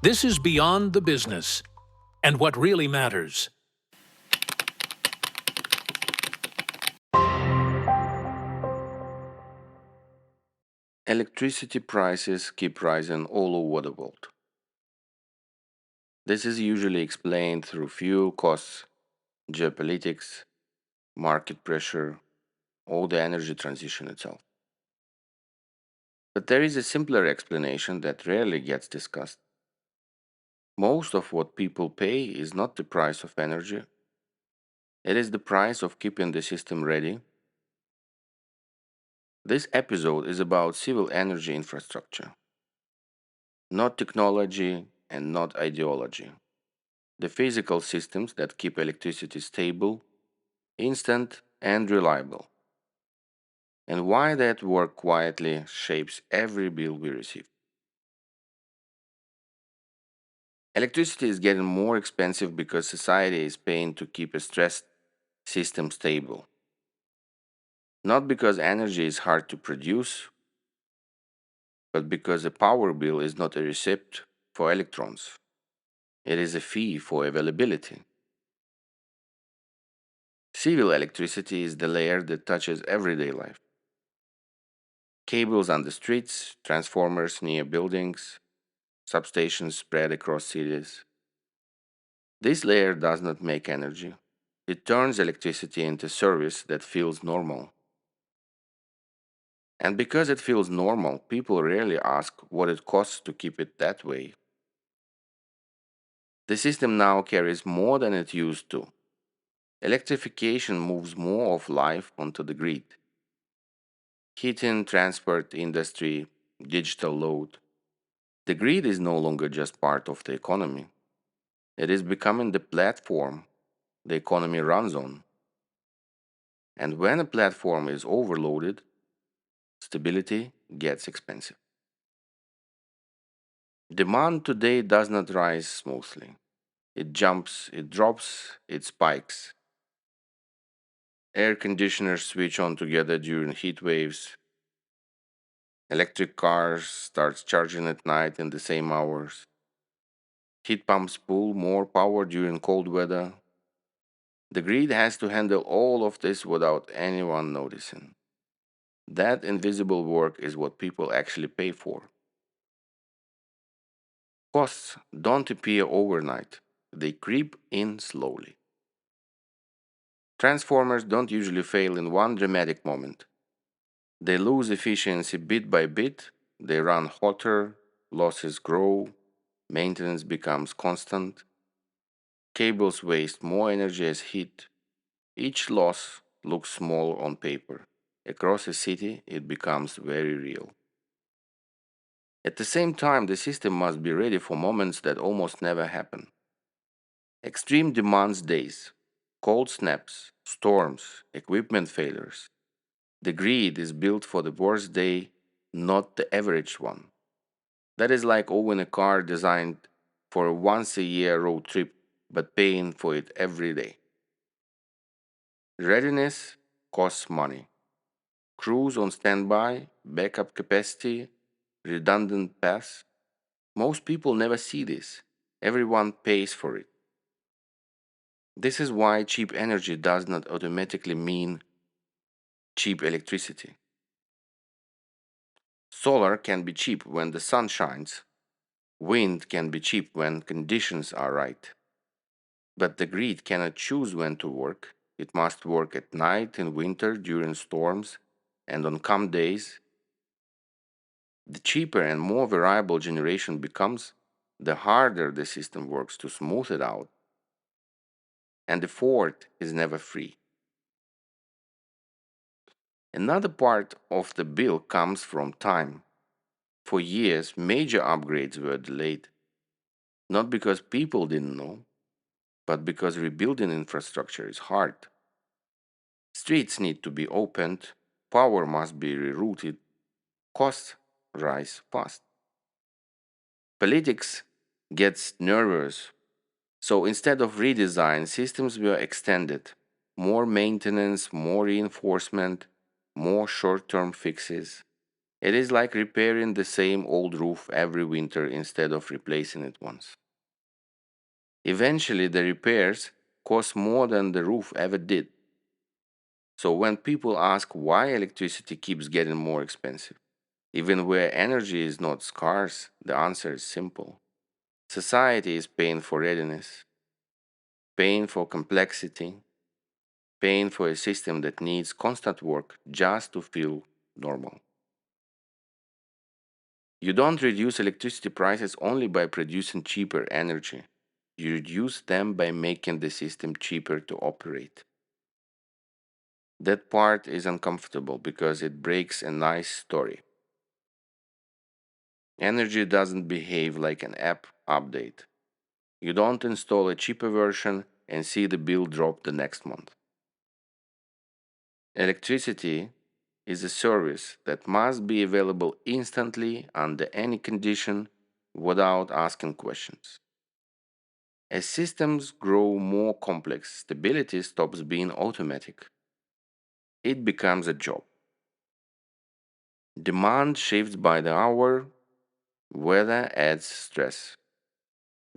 This is beyond the business and what really matters. Electricity prices keep rising all over the world. This is usually explained through fuel costs, geopolitics, market pressure, or the energy transition itself. But there is a simpler explanation that rarely gets discussed. Most of what people pay is not the price of energy, it is the price of keeping the system ready. This episode is about civil energy infrastructure, not technology and not ideology. The physical systems that keep electricity stable, instant, and reliable, and why that work quietly shapes every bill we receive. Electricity is getting more expensive because society is paying to keep a stressed system stable, not because energy is hard to produce, but because a power bill is not a receipt for electrons. It is a fee for availability. Civil electricity is the layer that touches everyday life. Cables on the streets, transformers near buildings, substations spread across cities. This layer does not make energy. It turns electricity into service that feels normal. And because it feels normal, people rarely ask what it costs to keep it that way. The system now carries more than it used to. Electrification moves more of life onto the grid. Heating, transport, industry, digital load. The grid is no longer just part of the economy. It is becoming the platform the economy runs on. And when a platform is overloaded, stability gets expensive. Demand today does not rise smoothly. It jumps, it drops, it spikes. Air conditioners switch on together during heat waves. Electric cars start charging at night in the same hours. Heat pumps pull more power during cold weather. The grid has to handle all of this without anyone noticing. That invisible work is what people actually pay for. Costs don't appear overnight, they creep in slowly. Transformers don't usually fail in one dramatic moment. They lose efficiency bit by bit, they run hotter, losses grow, maintenance becomes constant, cables waste more energy as heat. Each loss looks small on paper. Across a city, it becomes very real. At the same time, the system must be ready for moments that almost never happen. Extreme demands days, cold snaps, storms, equipment failures. The grid is built for the worst day, not the average one. That is like owning a car designed for a once a year road trip, but paying for it every day. Readiness costs money. Crews on standby, backup capacity, redundant paths. Most people never see this. Everyone pays for it. This is why cheap energy does not automatically mean cheap electricity. Solar can be cheap when the sun shines. Wind can be cheap when conditions are right. But the grid cannot choose when to work. It must work at night in winter during storms and on calm days. The cheaper and more variable generation becomes, the harder the system works to smooth it out. And the effort is never free. Another part of the bill comes from time. For years, major upgrades were delayed, not because people didn't know, but because rebuilding infrastructure is hard. Streets need to be opened, power must be rerouted, costs rise fast. Politics gets nervous, so instead of redesign, systems were extended. More maintenance, more reinforcement, more short term fixes. It is like repairing the same old roof every winter instead of replacing it once. Eventually, the repairs cost more than the roof ever did. So when people ask why electricity keeps getting more expensive, even where energy is not scarce, the answer is simple. Society is paying for readiness, paying for complexity, paying for a system that needs constant work just to feel normal. You don't reduce electricity prices only by producing cheaper energy. You reduce them by making the system cheaper to operate. That part is uncomfortable because it breaks a nice story. Energy doesn't behave like an app update. You don't install a cheaper version and see the bill drop the next month. Electricity is a service that must be available instantly under any condition without asking questions. As systems grow more complex, stability stops being automatic. It becomes a job. Demand shifts by the hour, weather adds stress.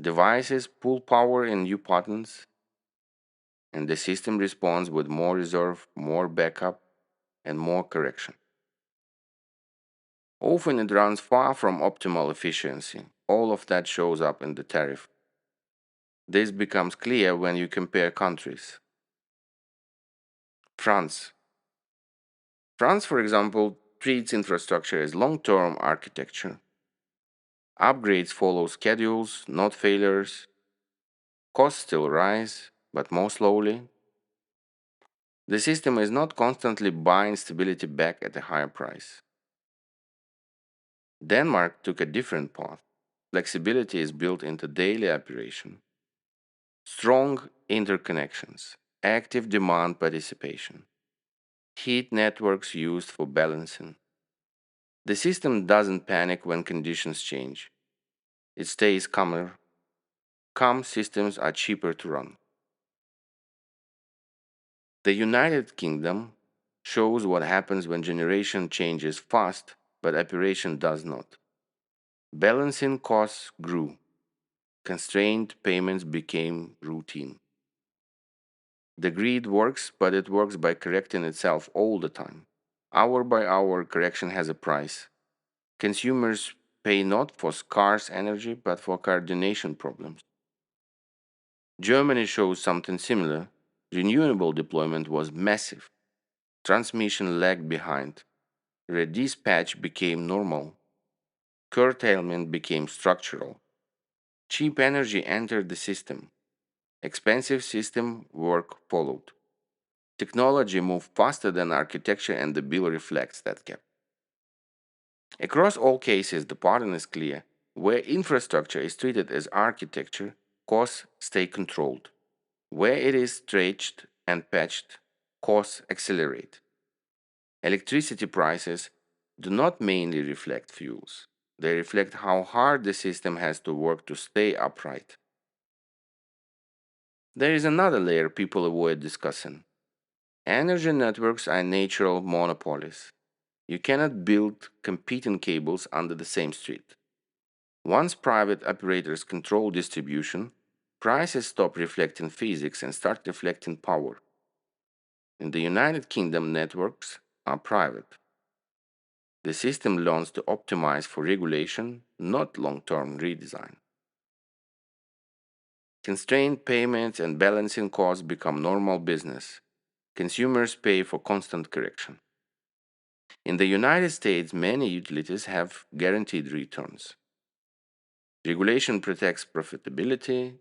Devices pull power in new patterns, and the system responds with more reserve, more backup, and more correction. Often it runs far from optimal efficiency. All of that shows up in the tariff. This becomes clear when you compare countries. France. France, for example, treats infrastructure as long term architecture. Upgrades follow schedules, not failures. Costs still rise, but more slowly. The system is not constantly buying stability back at a higher price. Denmark took a different path. Flexibility is built into daily operation. Strong interconnections, active demand participation, heat networks used for balancing. The system doesn't panic when conditions change. It stays calmer. Calm systems are cheaper to run. The United Kingdom shows what happens when generation changes fast, but operation does not. Balancing costs grew. Constrained payments became routine. The grid works, but it works by correcting itself all the time. Hour by hour, correction has a price. Consumers pay not for scarce energy, but for coordination problems. Germany shows something similar. Renewable deployment was massive. Transmission lagged behind. Redispatch became normal. Curtailment became structural. Cheap energy entered the system. Expensive system work followed. Technology moved faster than architecture, and the bill reflects that gap. Across all cases, the pattern is clear. Where infrastructure is treated as architecture, costs stay controlled. Where it is stretched and patched, costs accelerate. Electricity prices do not mainly reflect fuels. They reflect how hard the system has to work to stay upright. There is another layer people avoid discussing. Energy networks are natural monopolies. You cannot build competing cables under the same street. Once private operators control distribution, prices stop reflecting physics and start reflecting power. In the United Kingdom, networks are private. The system learns to optimize for regulation, not long term redesign. Constrained payments and balancing costs become normal business. Consumers pay for constant correction. In the United States, many utilities have guaranteed returns. Regulation protects profitability,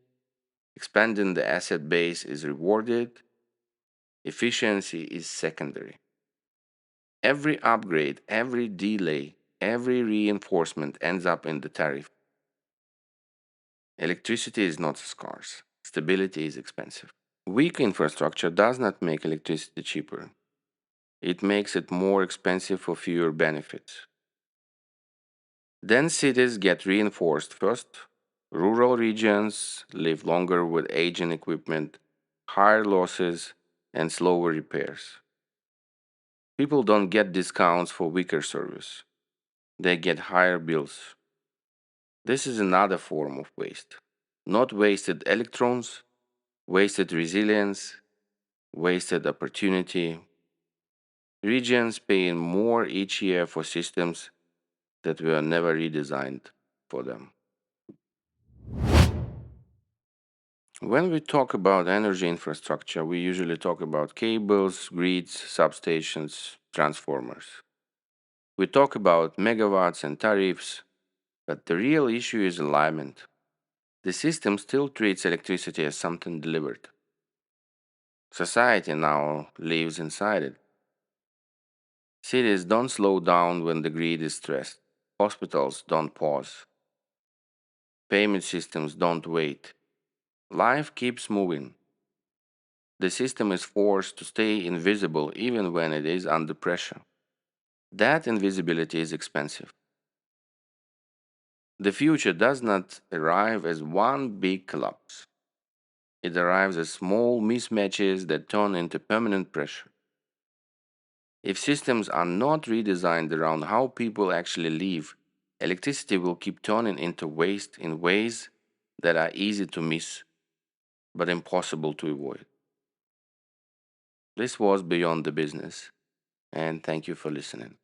expanding the asset base is rewarded, efficiency is secondary. Every upgrade, every delay, every reinforcement ends up in the tariff. Electricity is not scarce, stability is expensive. Weak infrastructure does not make electricity cheaper, it makes it more expensive for fewer benefits. Then cities get reinforced first. Rural regions live longer with aging equipment, higher losses, and slower repairs. People don't get discounts for weaker service. they get higher bills. This is another form of waste. Not wasted electrons, wasted resilience, wasted opportunity. Regions paying more each year for systems that were never redesigned for them. When we talk about energy infrastructure, we usually talk about cables, grids, substations, transformers. We talk about megawatts and tariffs, but the real issue is alignment. The system still treats electricity as something delivered. Society now lives inside it. Cities don't slow down when the grid is stressed. Hospitals don't pause. Payment systems don't wait. Life keeps moving. The system is forced to stay invisible even when it is under pressure. That invisibility is expensive. The future does not arrive as one big collapse. It arrives as small mismatches that turn into permanent pressure. If systems are not redesigned around how people actually live, electricity will keep turning into waste in ways that are easy to miss but impossible to avoid. This was Beyond the Business, and thank you for listening.